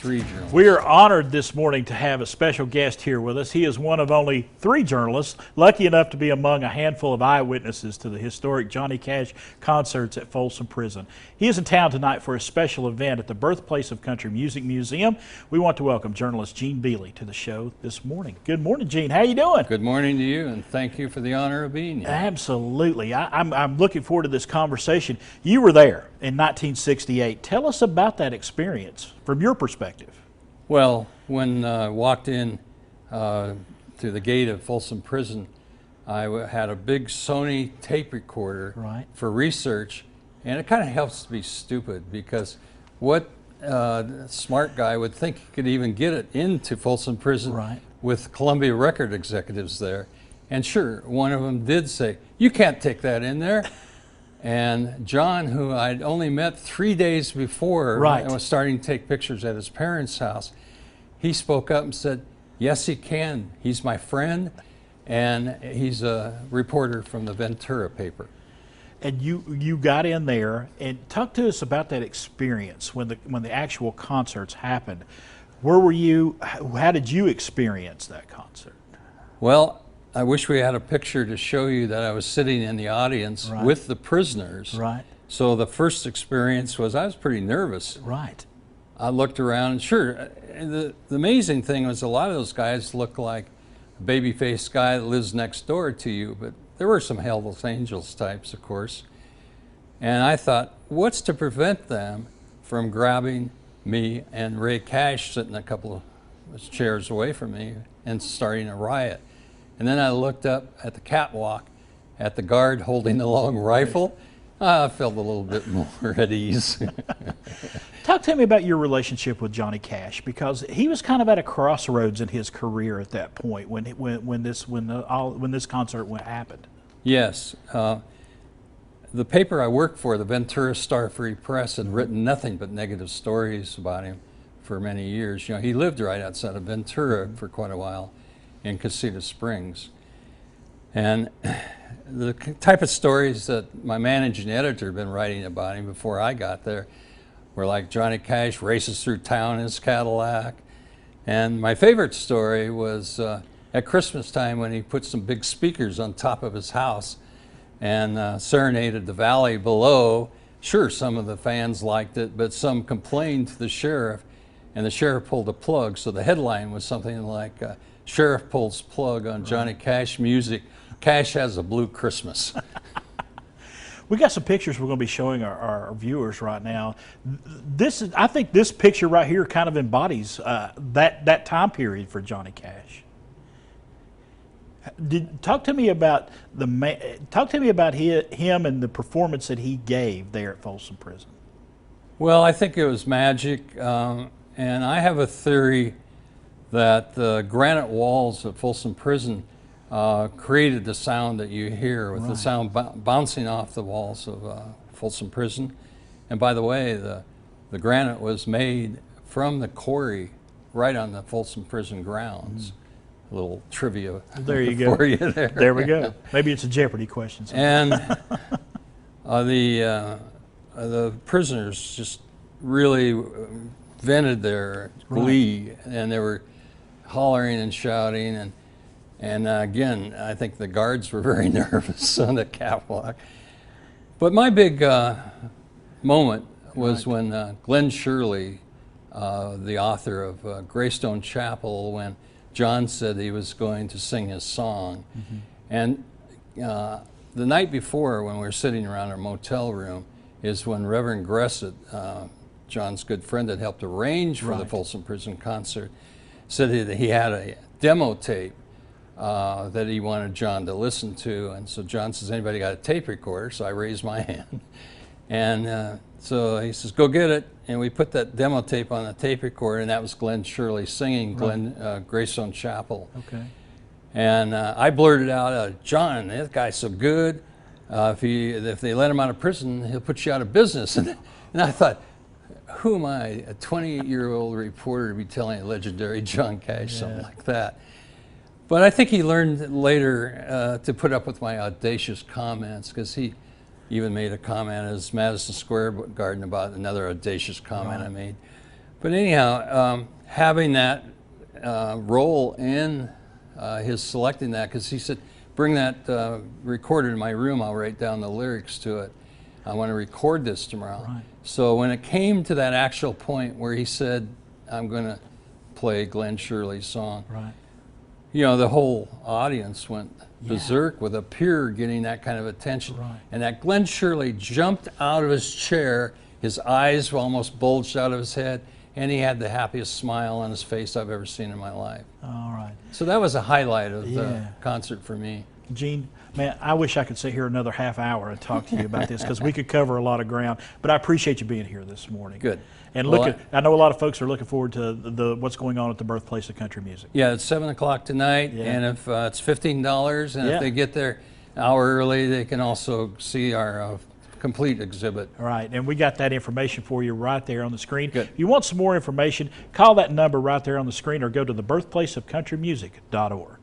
3 journalists. We are honored this morning to have a special guest here with us. He is one of only 3 journalists lucky enough to be among a handful of eyewitnesses to the historic Johnny Cash concerts at Folsom Prison. He is in town tonight for a special event at the Birthplace of Country Music Museum. We want to welcome journalist Gene Beley to the show this morning. Good morning, Gene. How you doing? Good morning to you, and thank you for the honor of being here. Absolutely. I'm looking forward to this conversation. You were there in 1968. Tell us about that experience from your perspective. Well, when I walked in to the gate of Folsom Prison, I had a big Sony tape recorder for research, and it kind of helps to be stupid because what smart guy would think he could even get it into Folsom Prison with Columbia record executives there. And sure, one of them did say, "You can't take that in there." And John, who I'd only met 3 days before and was starting to take pictures at his parents' house, he spoke up and said, "Yes, he can. He's my friend, and he's a reporter from the Ventura paper." And you got in there, and talk to us about that experience when the actual concerts happened. Where were you? How did you experience that concert? Well, I wish we had a picture to show you that I was sitting in the audience with the prisoners. So the first experience was I was pretty nervous. I looked around, and sure, the amazing thing was a lot of those guys look like a baby-faced guy that lives next door to you, but there were some Hell's Angels types, of course. And I thought, what's to prevent them from grabbing me and Ray Cash sitting a couple of chairs away from me and starting a riot? And then I looked up at the catwalk at the guard holding the long rifle. I felt a little bit more at ease. Talk to me about your relationship with Johnny Cash, because he was kind of at a crossroads in his career at that point when this concert happened. Yes, the paper I worked for, the Ventura Star-Free Press, had written nothing but negative stories about him for many years. You know, he lived right outside of Ventura for quite a while, in Casita Springs. And the type of stories that my managing editor had been writing about him before I got there were like Johnny Cash races through town in his Cadillac. And my favorite story was at Christmas time when he put some big speakers on top of his house and serenaded the valley below. Sure, some of the fans liked it, but some complained to the sheriff, and the sheriff pulled a plug. So the headline was something like, "Sheriff pulls plug on Johnny Cash music. Cash has a blue Christmas." We got some pictures we're going to be showing our viewers right now. I think this picture right here kind of embodies that time period for Johnny Cash. Talk to me about him and the performance that he gave there at Folsom Prison. Well, I think it was magic, and I have a theory that the granite walls of Folsom Prison created the sound that you hear, with the sound bouncing off the walls of Folsom Prison. And by the way, the granite was made from the quarry right on the Folsom Prison grounds. A little trivia there you go. For you there. There we go. Maybe it's a Jeopardy question. And the prisoners just really vented their glee, and they were hollering and shouting, and again, I think the guards were very nervous on the catwalk. But my big moment was when Glenn Shirley, the author of Greystone Chapel, when John said he was going to sing his song. And the night before, when we were sitting around our motel room, is when Reverend Gressett, John's good friend that helped arrange for the Folsom Prison concert, said that he had a demo tape that he wanted John to listen to. And so John says, "Anybody got a tape recorder?" So I raised my hand. And so he says, "Go get it." And we put that demo tape on the tape recorder, and that was Glenn Shirley singing Greystone Chapel. And I blurted out, "John, that guy's so good. If they let him out of prison, he'll put you out of business." And I thought, who am I, a 20-year-old reporter, to be telling a legendary John Cash something like that? But I think he learned later to put up with my audacious comments, because he even made a comment at his Madison Square Garden about another audacious comment I made. But anyhow, having that role in his selecting that, because he said, bring that recorder to my room, I'll write down the lyrics to it. I want to record this tomorrow. Right. So when it came to that actual point where he said, I'm going to play Glenn Shirley's song, Right. you know, the whole audience went berserk with a peer getting that kind of attention. Right. And that Glenn Shirley jumped out of his chair, his eyes almost bulged out of his head, and he had the happiest smile on his face I've ever seen in my life. All right. So that was a highlight of the Yeah. concert for me. Gene, man, I wish I could sit here another half hour and talk to you about this, because we could cover a lot of ground. But I appreciate you being here this morning. Good. And Well, I know a lot of folks are looking forward to what's going on at the Birthplace of Country Music. Yeah, it's 7 o'clock tonight, Yeah. and if it's $15, and Yeah. if they get there an hour early, they can also see our complete exhibit. All right, and we got that information for you right there on the screen. Good. If you want some more information, call that number right there on the screen or go to thebirthplaceofcountrymusic.org.